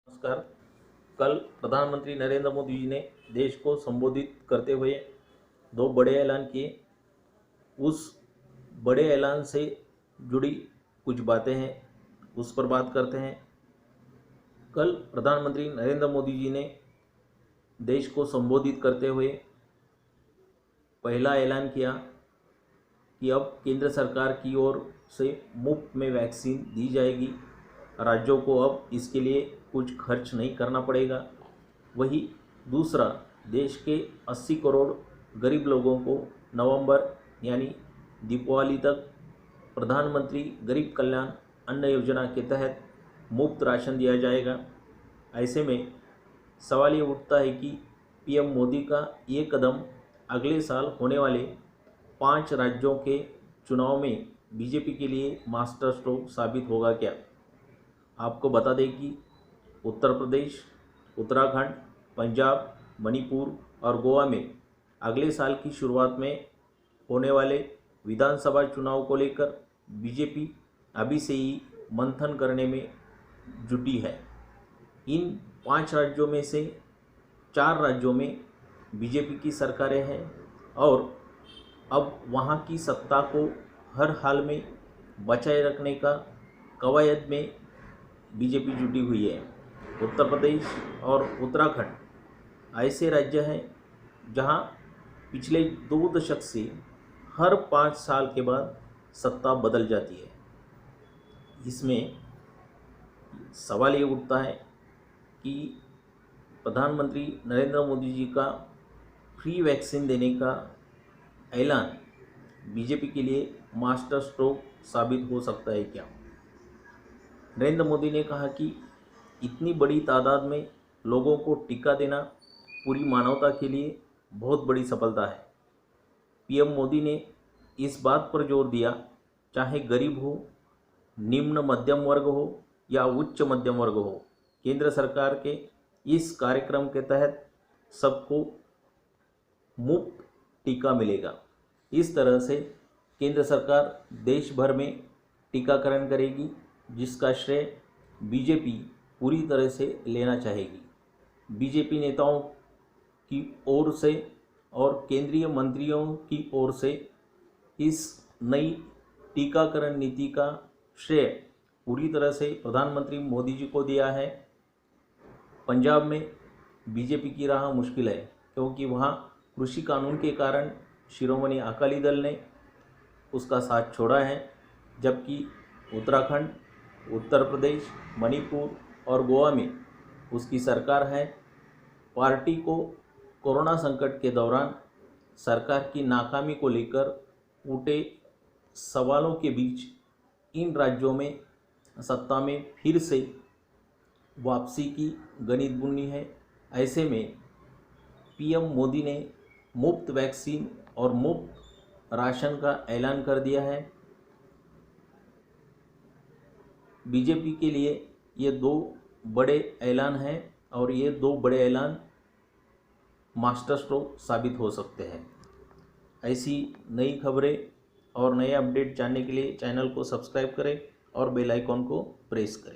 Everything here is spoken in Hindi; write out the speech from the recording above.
नमस्कार। कल प्रधानमंत्री नरेंद्र मोदी जी ने देश को संबोधित करते हुए दो बड़े ऐलान किए। उस बड़े ऐलान से जुड़ी कुछ बातें हैं, उस पर बात करते हैं। कल प्रधानमंत्री नरेंद्र मोदी जी ने देश को संबोधित करते हुए पहला ऐलान किया कि अब केंद्र सरकार की ओर से मुफ्त में वैक्सीन दी जाएगी। राज्यों को अब इसके लिए कुछ खर्च नहीं करना पड़ेगा। वही दूसरा, देश के 80 करोड़ गरीब लोगों को नवंबर यानी दीपावली तक प्रधानमंत्री गरीब कल्याण अन्न योजना के तहत मुफ्त राशन दिया जाएगा। ऐसे में सवाल ये उठता है कि पीएम मोदी का ये कदम अगले साल होने वाले 5 राज्यों के चुनाव में बीजेपी के लिए मास्टर स्ट्रोक साबित होगा क्या? आपको बता दें कि उत्तर प्रदेश, उत्तराखंड, पंजाब, मणिपुर और गोवा में अगले साल की शुरुआत में होने वाले विधानसभा चुनाव को लेकर बीजेपी अभी से ही मंथन करने में जुटी है। इन 5 राज्यों में से 4 राज्यों में बीजेपी की सरकारें हैं और अब वहाँ की सत्ता को हर हाल में बचाए रखने का कवायद में बीजेपी जुटी हुई है। उत्तर प्रदेश और उत्तराखंड ऐसे राज्य हैं जहाँ पिछले 2 दशक से हर 5 साल के बाद सत्ता बदल जाती है। इसमें सवाल ये उठता है कि प्रधानमंत्री नरेंद्र मोदी जी का फ्री वैक्सीन देने का ऐलान बीजेपी के लिए मास्टर स्ट्रोक साबित हो सकता है क्या? नरेंद्र मोदी ने कहा कि इतनी बड़ी तादाद में लोगों को टीका देना पूरी मानवता के लिए बहुत बड़ी सफलता है। पीएम मोदी ने इस बात पर जोर दिया, चाहे गरीब हो, निम्न मध्यम वर्ग हो या उच्च मध्यम वर्ग हो, केंद्र सरकार के इस कार्यक्रम के तहत सबको मुफ्त टीका मिलेगा। इस तरह से केंद्र सरकार देश भर में टीकाकरण करेगी, जिसका श्रेय बीजेपी पूरी तरह से लेना चाहेगी। बीजेपी नेताओं की ओर से और केंद्रीय मंत्रियों की ओर से इस नई टीकाकरण नीति का श्रेय पूरी तरह से प्रधानमंत्री मोदी जी को दिया है। पंजाब में बीजेपी की राह मुश्किल है, क्योंकि वहाँ कृषि कानून के कारण शिरोमणि अकाली दल ने उसका साथ छोड़ा है, जबकि उत्तराखंड, उत्तर प्रदेश, मणिपुर और गोवा में उसकी सरकार है। पार्टी को कोरोना संकट के दौरान सरकार की नाकामी को लेकर उठे सवालों के बीच इन राज्यों में सत्ता में फिर से वापसी की गणित बुननी है। ऐसे में पीएम मोदी ने मुफ्त वैक्सीन और मुफ्त राशन का ऐलान कर दिया है। बीजेपी के लिए ये 2 बड़े ऐलान हैं और ये 2 बड़े ऐलान मास्टर स्ट्रोक साबित हो सकते हैं। ऐसी नई खबरें और नए अपडेट जानने के लिए चैनल को सब्सक्राइब करें और बेल आइकॉन को प्रेस करें।